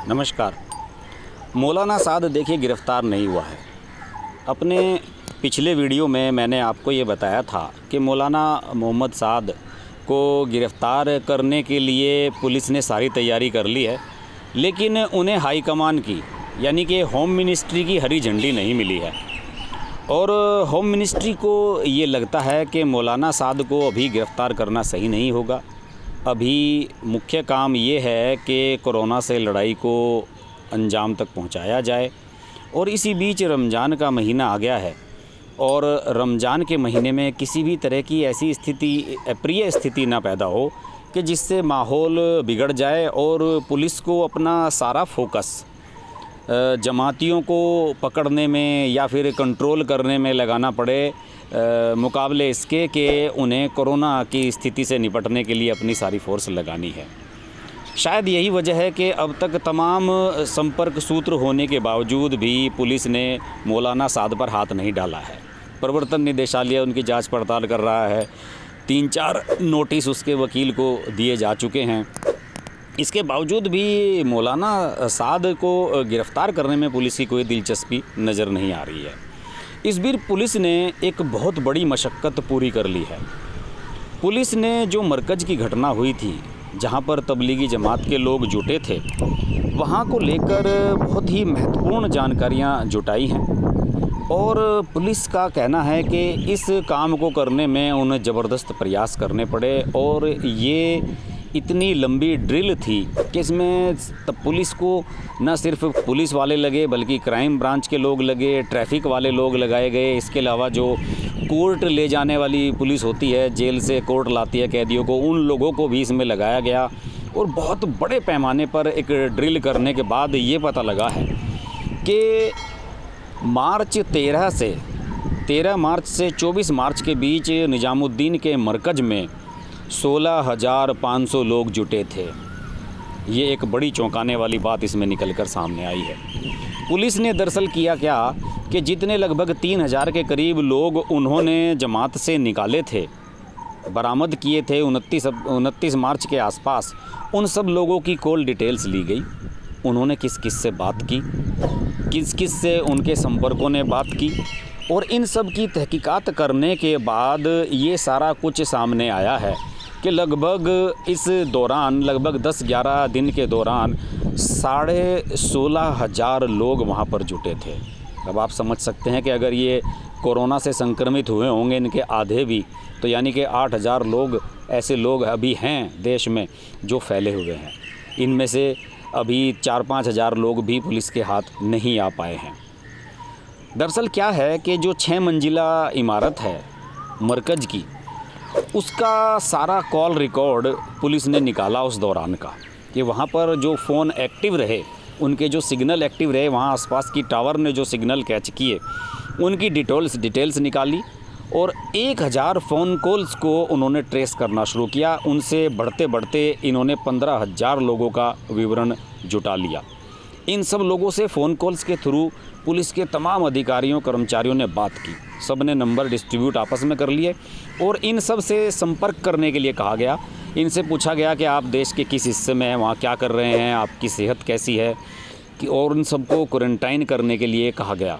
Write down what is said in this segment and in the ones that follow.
नमस्कार। मौलाना साद देखिए गिरफ़्तार नहीं हुआ है। अपने पिछले वीडियो में मैंने आपको ये बताया था कि मौलाना मोहम्मद साद को गिरफ़्तार करने के लिए पुलिस ने सारी तैयारी कर ली है, लेकिन उन्हें हाई कमान की यानी कि होम मिनिस्ट्री की हरी झंडी नहीं मिली है। और होम मिनिस्ट्री को ये लगता है कि मौलाना साद को अभी गिरफ़्तार करना सही नहीं होगा। अभी मुख्य काम ये है कि कोरोना से लड़ाई को अंजाम तक पहुंचाया जाए। और इसी बीच रमज़ान का महीना आ गया है और रमज़ान के महीने में किसी भी तरह की ऐसी स्थिति, अप्रिय स्थिति ना पैदा हो कि जिससे माहौल बिगड़ जाए और पुलिस को अपना सारा फोकस जमातियों को पकड़ने में या फिर कंट्रोल करने में लगाना पड़े, मुकाबले इसके कि उन्हें कोरोना की स्थिति से निपटने के लिए अपनी सारी फोर्स लगानी है। शायद यही वजह है कि अब तक तमाम संपर्क सूत्र होने के बावजूद भी पुलिस ने मौलाना साद पर हाथ नहीं डाला है। प्रवर्तन निदेशालय उनकी जांच पड़ताल कर रहा है। 3-4 नोटिस उसके वकील को दिए जा चुके हैं। इसके बावजूद भी मौलाना साद को गिरफ़्तार करने में पुलिस की कोई दिलचस्पी नज़र नहीं आ रही है। इस बीच पुलिस ने एक बहुत बड़ी मशक्क़त पूरी कर ली है। पुलिस ने जो मरकज़ की घटना हुई थी, जहां पर तबलीगी जमात के लोग जुटे थे, वहां को लेकर बहुत ही महत्वपूर्ण जानकारियां जुटाई हैं। और पुलिस का कहना है कि इस काम को करने में उन्हें ज़बरदस्त प्रयास करने पड़े और ये इतनी लंबी ड्रिल थी कि इसमें पुलिस को न सिर्फ पुलिस वाले लगे बल्कि क्राइम ब्रांच के लोग लगे, ट्रैफिक वाले लोग लगाए गए। इसके अलावा जो कोर्ट ले जाने वाली पुलिस होती है, जेल से कोर्ट लाती है कैदियों को, उन लोगों को भी इसमें लगाया गया। और बहुत बड़े पैमाने पर एक ड्रिल करने के बाद ये पता लगा है कि मार्च 13 मार्च से 24 मार्च के बीच निजामुद्दीन के मरकज़ में 16,500 लोग जुटे थे। ये एक बड़ी चौंकाने वाली बात इसमें निकलकर सामने आई है। पुलिस ने दरअसल किया क्या कि जितने लगभग 3,000 के करीब लोग उन्होंने जमात से निकाले थे, बरामद किए थे 29 मार्च के आसपास, उन सब लोगों की कॉल डिटेल्स ली गई। उन्होंने किस किस से बात की, किस किस से उनके संपर्कों ने बात की, और इन सब की तहकीकात करने के बाद ये सारा कुछ सामने आया है कि लगभग इस दौरान, लगभग 10-11 दिन के दौरान 16,500 लोग वहाँ पर जुटे थे। अब आप समझ सकते हैं कि अगर ये कोरोना से संक्रमित हुए होंगे इनके आधे भी, तो यानी कि 8,000 लोग ऐसे लोग अभी हैं देश में जो फैले हुए हैं। इनमें से अभी 4-5 हज़ार लोग भी पुलिस के हाथ नहीं आ पाए हैं। दरअसल क्या है कि जो 6 मंजिला इमारत है मरकज़ की, उसका सारा कॉल रिकॉर्ड पुलिस ने निकाला उस दौरान का, कि वहाँ पर जो फ़ोन एक्टिव रहे, उनके जो सिग्नल एक्टिव रहे, वहाँ आसपास की टावर ने जो सिग्नल कैच किए, उनकी डिटेल्स निकाली और 1,000 फ़ोन कॉल्स को उन्होंने ट्रेस करना शुरू किया। उनसे बढ़ते बढ़ते इन्होंने 15,000 लोगों का विवरण जुटा लिया। इन सब लोगों से फ़ोन कॉल्स के थ्रू पुलिस के तमाम अधिकारियों कर्मचारियों ने बात की। सब ने नंबर डिस्ट्रीब्यूट आपस में कर लिए और इन सब से संपर्क करने के लिए कहा गया। इनसे पूछा गया कि आप देश के किस हिस्से में हैं, वहाँ क्या कर रहे हैं, आपकी सेहत कैसी है, कि और उन सबको क्वारंटाइन करने के लिए कहा गया।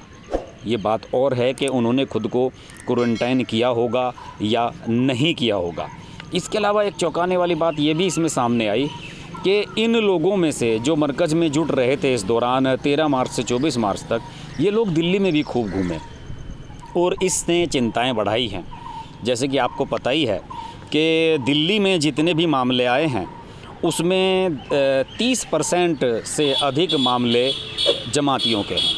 ये बात और है कि उन्होंने खुद को क्वारंटाइन किया होगा या नहीं किया होगा। इसके अलावा एक चौंकाने वाली बात ये भी इसमें सामने आई कि इन लोगों में से जो मरकज़ में जुट रहे थे इस दौरान 13 मार्च से 24 मार्च तक, ये लोग दिल्ली में भी खूब घूमे और इसने चिंताएं बढ़ाई हैं। जैसे कि आपको पता ही है कि दिल्ली में जितने भी मामले आए हैं उसमें 30% से अधिक मामले जमातियों के हैं।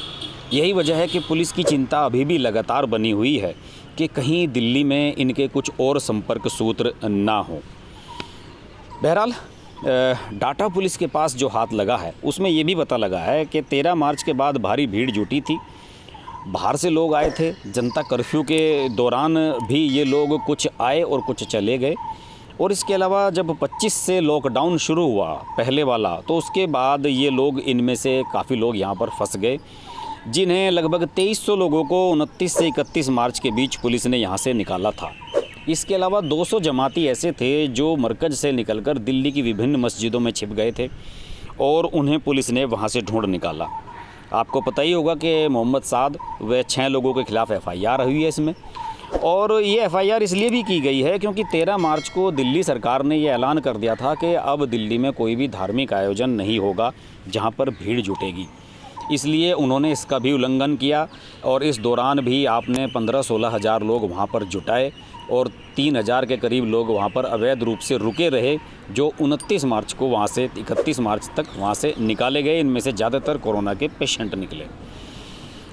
यही वजह है कि पुलिस की चिंता अभी भी लगातार बनी हुई है कि कहीं दिल्ली में इनके कुछ और संपर्क सूत्र ना हो। बहरहाल डाटा पुलिस के पास जो हाथ लगा है उसमें ये भी पता लगा है कि 13 मार्च के बाद भारी भीड़ जुटी थी, बाहर से लोग आए थे। जनता कर्फ्यू के दौरान भी ये लोग कुछ आए और कुछ चले गए। और इसके अलावा जब 25 से लॉकडाउन शुरू हुआ पहले वाला, तो उसके बाद ये लोग, इनमें से काफ़ी लोग यहाँ पर फंस गए, जिन्हें लगभग 2300 लोगों को 29 से 31 मार्च के बीच पुलिस ने यहाँ से निकाला था। इसके अलावा 200 जमाती ऐसे थे जो मरकज़ से निकलकर दिल्ली की विभिन्न मस्जिदों में छिप गए थे और उन्हें पुलिस ने वहाँ से ढूंढ निकाला। आपको पता ही होगा कि मोहम्मद साद व 6 लोगों के खिलाफ़ FIR हुई है इसमें, और ये FIR इसलिए भी की गई है क्योंकि 13 मार्च को दिल्ली सरकार ने ये ऐलान कर दिया था कि अब दिल्ली में कोई भी धार्मिक आयोजन नहीं होगा जहाँ पर भीड़ जुटेगी। इसलिए उन्होंने इसका भी उल्लंघन किया और इस दौरान भी आपने 15-16 हज़ार लोग वहाँ पर जुटाए और 3,000 के करीब लोग वहाँ पर अवैध रूप से रुके रहे, जो 29 मार्च को वहाँ से 31 मार्च तक वहाँ से निकाले गए। इनमें से ज़्यादातर कोरोना के पेशेंट निकले।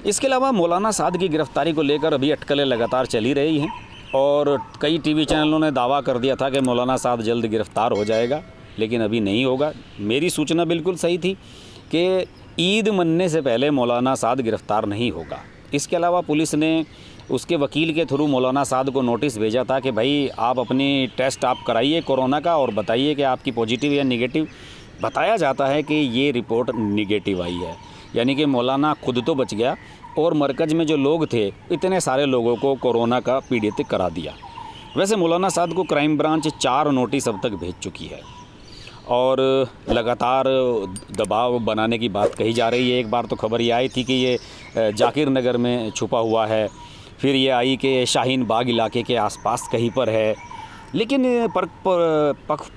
इसके अलावा मौलाना साद की गिरफ़्तारी को लेकर अभी अटकलें लगातार चली रही हैं और कई टीवी चैनलों ने दावा कर दिया था कि मौलाना साद जल्द गिरफ़्तार हो जाएगा, लेकिन अभी नहीं होगा। मेरी सूचना बिल्कुल सही थी कि ईद मनने से पहले मौलाना साद गिरफ़्तार नहीं होगा। इसके अलावा पुलिस ने उसके वकील के थ्रू मौलाना साद को नोटिस भेजा था कि भाई आप अपनी टेस्ट आप कराइए कोरोना का और बताइए कि आपकी पॉजिटिव या निगेटिव। बताया जाता है कि ये रिपोर्ट निगेटिव आई है, यानी कि मौलाना खुद तो बच गया और मरकज़ में जो लोग थे इतने सारे लोगों को कोरोना का पीड़ित करा दिया। वैसे मौलाना साद को क्राइम ब्रांच 4 नोटिस अब तक भेज चुकी है और लगातार दबाव बनाने की बात कही जा रही है। एक बार तो खबर ये आई थी कि ये जाकिर नगर में छुपा हुआ है, फिर ये आई कि शाहीन बाग इलाके के आसपास कहीं पर है, लेकिन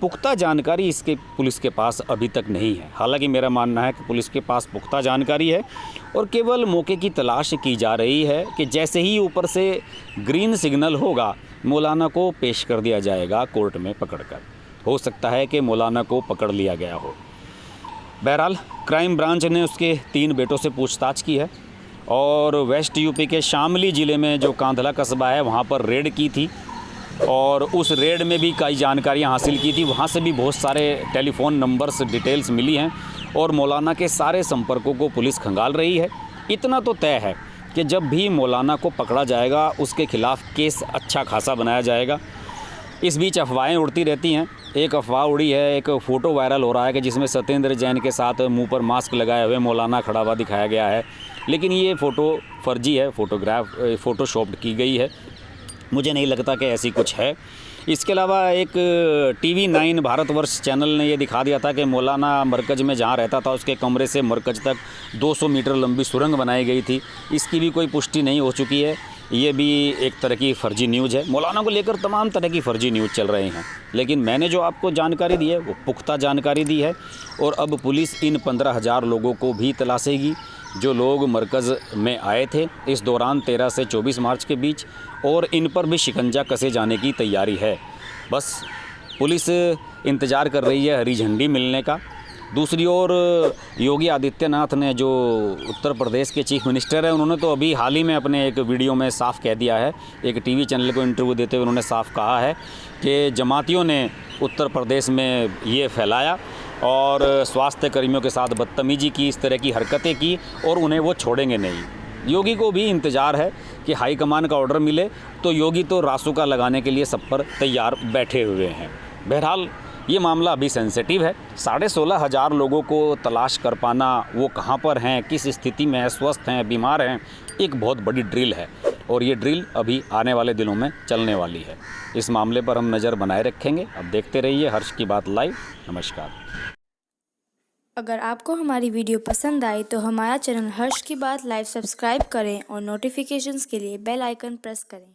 पुख्ता जानकारी इसके पुलिस के पास अभी तक नहीं है। हालांकि मेरा मानना है कि पुलिस के पास पुख्ता जानकारी है और केवल मौके की तलाश की जा रही है कि जैसे ही ऊपर से ग्रीन सिग्नल होगा मौलाना को पेश कर दिया जाएगा कोर्ट में पकड़कर। हो सकता है कि मौलाना को पकड़ लिया गया हो। बहरहाल क्राइम ब्रांच ने उसके 3 बेटों से पूछताछ की है और वेस्ट यूपी के शामली ज़िले में जो कांधला कस्बा है वहाँ पर रेड की थी और उस रेड में भी कई जानकारियाँ हासिल की थी। वहाँ से भी बहुत सारे टेलीफ़ोन नंबर्स डिटेल्स मिली हैं और मौलाना के सारे संपर्कों को पुलिस खंगाल रही है। इतना तो तय है कि जब भी मौलाना को पकड़ा जाएगा उसके खिलाफ़ केस अच्छा खासा बनाया जाएगा। इस बीच अफवाहें उड़ती रहती हैं। एक अफवाह उड़ी है, एक फ़ोटो वायरल हो रहा है कि जिसमें सत्येंद्र जैन के साथ मुंह पर मास्क लगाए हुए मौलाना खड़ा हुआ दिखाया गया है, लेकिन ये फ़ोटो फर्जी है, फ़ोटोशॉप्ड की गई है। मुझे नहीं लगता कि ऐसी कुछ है। इसके अलावा एक TV9 भारतवर्ष चैनल ने ये दिखा दिया था कि मौलाना मरकज़ में जहाँ रहता था उसके कमरे से मरकज़ तक 200 मीटर लंबी सुरंग बनाई गई थी। इसकी भी कोई पुष्टि नहीं हो चुकी है। ये भी एक तरह की फ़र्जी न्यूज़ है। मौलाना को लेकर तमाम तरह की फ़र्जी न्यूज़ चल रहे हैं, लेकिन मैंने जो आपको जानकारी दी है वो पुख्ता जानकारी दी है और अब पुलिस इन 15,000 लोगों को भी तलाशेगी जो लोग मरकज़ में आए थे इस दौरान 13 से 24 मार्च के बीच, और इन पर भी शिकंजा कसे जाने की तैयारी है। बस पुलिस इंतज़ार कर रही है हरी झंडी मिलने का। दूसरी ओर योगी आदित्यनाथ ने, जो उत्तर प्रदेश के चीफ मिनिस्टर हैं, उन्होंने तो अभी हाल ही में अपने एक वीडियो में साफ कह दिया है, एक टीवी चैनल को इंटरव्यू देते हुए उन्होंने साफ कहा है कि जमातियों ने उत्तर प्रदेश में ये फैलाया और स्वास्थ्य कर्मियों के साथ बदतमीजी की, इस तरह की हरकतें की और उन्हें वो छोड़ेंगे नहीं। योगी को भी इंतज़ार है कि हाईकमान का ऑर्डर मिले, तो योगी तो रासुका लगाने के लिए सब पर तैयार बैठे हुए हैं। बहरहाल ये मामला अभी सेंसिटिव है। 16,500 लोगों को तलाश कर पाना, वो कहाँ पर हैं, किस स्थिति में हैं, स्वस्थ हैं, बीमार हैं, एक बहुत बड़ी ड्रिल है और ये ड्रिल अभी आने वाले दिनों में चलने वाली है। इस मामले पर हम नज़र बनाए रखेंगे। अब देखते रहिए हर्ष की बात लाइव। नमस्कार। अगर आपको हमारी वीडियो पसंद आई तो हमारा चैनल हर्ष की बात लाइव सब्सक्राइब करें और नोटिफिकेशंस के लिए बेल आइकन प्रेस करें।